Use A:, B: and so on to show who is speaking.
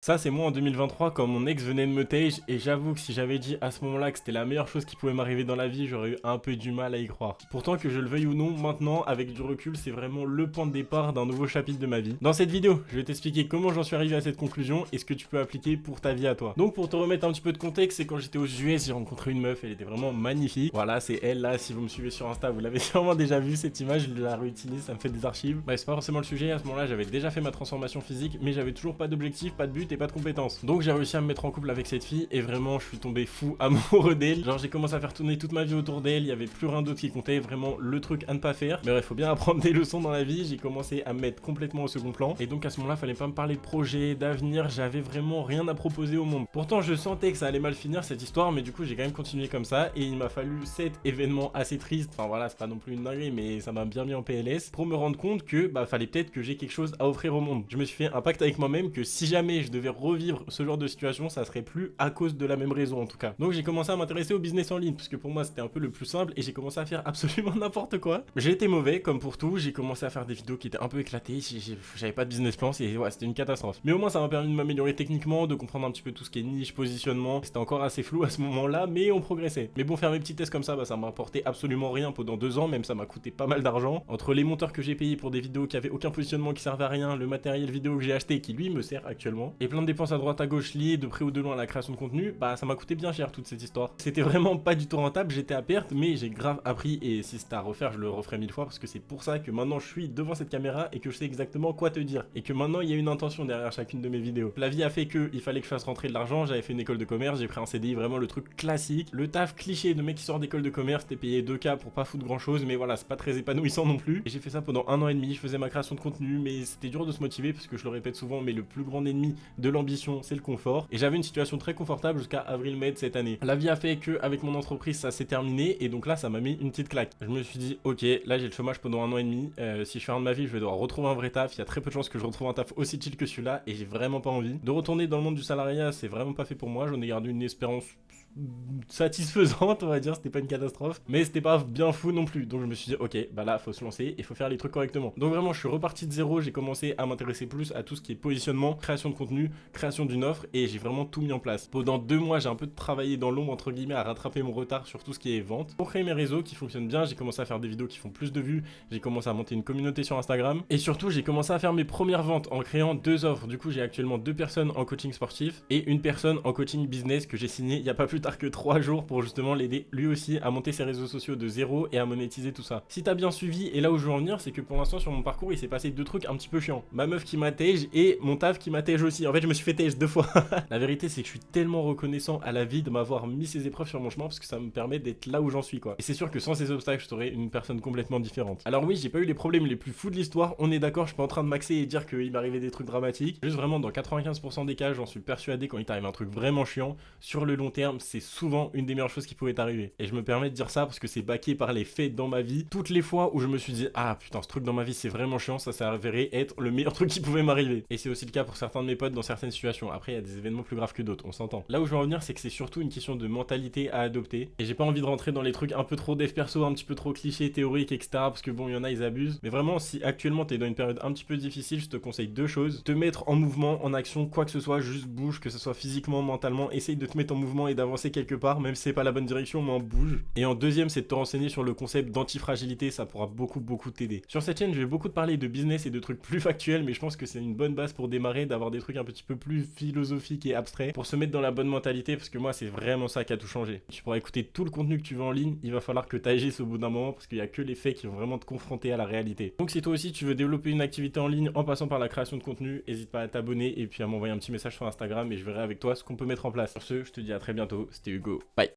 A: Ça, c'est moi en 2023 quand mon ex venait de me tège et j'avoue que si j'avais dit à ce moment-là que c'était la meilleure chose qui pouvait m'arriver dans la vie, j'aurais eu un peu du mal à y croire. Pourtant, que je le veuille ou non, maintenant, avec du recul, c'est vraiment le point de départ d'un nouveau chapitre de ma vie. Dans cette vidéo, je vais t'expliquer comment j'en suis arrivé à cette conclusion et ce que tu peux appliquer pour ta vie à toi. Donc, pour te remettre un petit peu de contexte, c'est quand j'étais aux US, j'ai rencontré une meuf, elle était vraiment magnifique. Voilà, c'est elle là, si vous me suivez sur Insta, vous l'avez sûrement déjà vu cette image, je la réutilise, ça me fait des archives. Bah, c'est pas forcément le sujet, à ce moment-là, j'avais déjà fait ma transformation physique, mais j'avais toujours pas d'objectif, pas de but et pas de compétences. Donc j'ai réussi à me mettre en couple avec cette fille et vraiment je suis tombé fou amoureux d'elle. Genre j'ai commencé à faire tourner toute ma vie autour d'elle, il y avait plus rien d'autre qui comptait, vraiment le truc à ne pas faire. Mais bref, faut bien apprendre des leçons dans la vie, j'ai commencé à me mettre complètement au second plan. Et donc à ce moment-là, fallait pas me parler de projet, d'avenir, j'avais vraiment rien à proposer au monde. Pourtant je sentais que ça allait mal finir cette histoire, mais du coup j'ai quand même continué comme ça et il m'a fallu 7 événements assez tristes. Enfin voilà, c'est pas non plus une dinguerie, mais ça m'a bien mis en PLS pour me rendre compte que bah fallait peut-être que j'ai quelque chose à offrir au monde. Je me suis fait un pacte avec moi-même que si jamais je devais revivre ce genre de situation, ça serait plus à cause de la même raison en tout cas. Donc j'ai commencé à m'intéresser au business en ligne parce que pour moi c'était un peu le plus simple et j'ai commencé à faire absolument n'importe quoi. J'ai été mauvais comme pour tout, j'ai commencé à faire des vidéos qui étaient un peu éclatées, j'avais pas de business plan, ouais, c'était une catastrophe. Mais au moins ça m'a permis de m'améliorer techniquement, de comprendre un petit peu tout ce qui est niche, positionnement. C'était encore assez flou à ce moment-là, mais on progressait. Mais bon, faire mes petits tests comme ça, bah ça m'a apporté absolument rien pendant 2 ans, même ça m'a coûté pas mal d'argent. Entre les monteurs que j'ai payés pour des vidéos qui avaient aucun positionnement, qui servaient à rien, le matériel vidéo que j'ai acheté qui lui me sert actuellement, et plein de dépenses à droite à gauche liées de près ou de loin à la création de contenu, bah ça m'a coûté bien cher toute cette histoire. C'était vraiment pas du tout rentable, j'étais à perte, mais j'ai grave appris et si c'était à refaire, je le referai 1000 fois parce que c'est pour ça que maintenant je suis devant cette caméra et que je sais exactement quoi te dire. Et que maintenant il y a une intention derrière chacune de mes vidéos. La vie a fait que il fallait que je fasse rentrer de l'argent, j'avais fait une école de commerce, j'ai pris un CDI, vraiment le truc classique. Le taf cliché de mec qui sort d'école de commerce, t'es payé 2K pour pas foutre grand chose, mais voilà, c'est pas très épanouissant non plus. Et j'ai fait ça pendant 1 an et demi, je faisais ma création de contenu, mais c'était dur de se motiver parce que je le répète souvent, mais le plus grand ennemi de l'ambition, c'est le confort. Et j'avais une situation très confortable jusqu'à avril-mai de cette année. La vie a fait que avec mon entreprise, ça s'est terminé et donc là, ça m'a mis une petite claque. Je me suis dit, ok, là j'ai le chômage pendant 1 an et demi. Si je fais rien de ma vie, je vais devoir retrouver un vrai taf. Il y a très peu de chances que je retrouve un taf aussi chill que celui-là et j'ai vraiment pas envie de retourner dans le monde du salariat. C'est vraiment pas fait pour moi. J'en ai gardé une espérance satisfaisante, on va dire, c'était pas une catastrophe, mais c'était pas bien fou non plus. Donc je me suis dit, ok, bah là, faut se lancer et faut faire les trucs correctement. Donc vraiment, je suis reparti de zéro, j'ai commencé à m'intéresser plus à tout ce qui est positionnement, création de contenu, création d'une offre et j'ai vraiment tout mis en place. Pendant 2 mois, j'ai un peu travaillé dans l'ombre, entre guillemets, à rattraper mon retard sur tout ce qui est vente. Pour créer mes réseaux qui fonctionnent bien, j'ai commencé à faire des vidéos qui font plus de vues, j'ai commencé à monter une communauté sur Instagram et surtout, j'ai commencé à faire mes premières ventes en créant 2 offres. Du coup, j'ai actuellement 2 personnes en coaching sportif et une personne en coaching business que j'ai signé il y a pas plus tard que 3 jours pour justement l'aider lui aussi à monter ses réseaux sociaux de zéro et à monétiser tout ça. Si t'as bien suivi, et là où je veux en venir, c'est que pour l'instant sur mon parcours il s'est passé 2 trucs un petit peu chiants. Ma meuf qui m'attège et mon taf qui m'attège aussi. En fait je me suis fait tège 2 fois. La vérité c'est que je suis tellement reconnaissant à la vie de m'avoir mis ces épreuves sur mon chemin parce que ça me permet d'être là où j'en suis quoi. Et c'est sûr que sans ces obstacles je serais une personne complètement différente. Alors oui, j'ai pas eu les problèmes les plus fous de l'histoire, on est d'accord, je suis pas en train de maxer et dire qu'il m'arrivait des trucs dramatiques. Juste vraiment dans 95% des cas, j'en suis persuadé, quand il t'arrive un truc vraiment chiant, sur le long terme c'est souvent une des meilleures choses qui pouvait t'arriver. Et je me permets de dire ça parce que c'est baqué par les faits dans ma vie. Toutes les fois où je me suis dit, ah putain, ce truc dans ma vie c'est vraiment chiant, ça s'est avéré être le meilleur truc qui pouvait m'arriver. Et c'est aussi le cas pour certains de mes potes dans certaines situations. Après, il y a des événements plus graves que d'autres, on s'entend. Là où je veux en venir, c'est que c'est surtout une question de mentalité à adopter. Et j'ai pas envie de rentrer dans les trucs un peu trop dev perso, un petit peu trop clichés, théoriques, etc. Parce que bon, il y en a, ils abusent. Mais vraiment, si actuellement t'es dans une période un petit peu difficile, je te conseille 2 choses. Te mettre en mouvement, en action, quoi que ce soit, juste bouge, que ce soit physiquement, mentalement. Essaye de te mettre en mouvement et d'avancer quelque part, même si c'est pas la bonne direction, mais en bouge. Et en deuxième, c'est de te renseigner sur le concept d'antifragilité, ça pourra beaucoup t'aider. Sur cette chaîne, je vais beaucoup te parler de business et de trucs plus factuels, mais je pense que c'est une bonne base pour démarrer, d'avoir des trucs un petit peu plus philosophiques et abstraits, pour se mettre dans la bonne mentalité, parce que moi, c'est vraiment ça qui a tout changé. Tu pourras écouter tout le contenu que tu veux en ligne, il va falloir que tu agisses au bout d'un moment, parce qu'il y a que les faits qui vont vraiment te confronter à la réalité. Donc si toi aussi, tu veux développer une activité en ligne en passant par la création de contenu, n'hésite pas à t'abonner et puis à m'envoyer un petit message sur Instagram et je verrai avec toi ce qu'on peut mettre en place. Sur ce, je te dis à très bientôt, c'était Hugo, bye.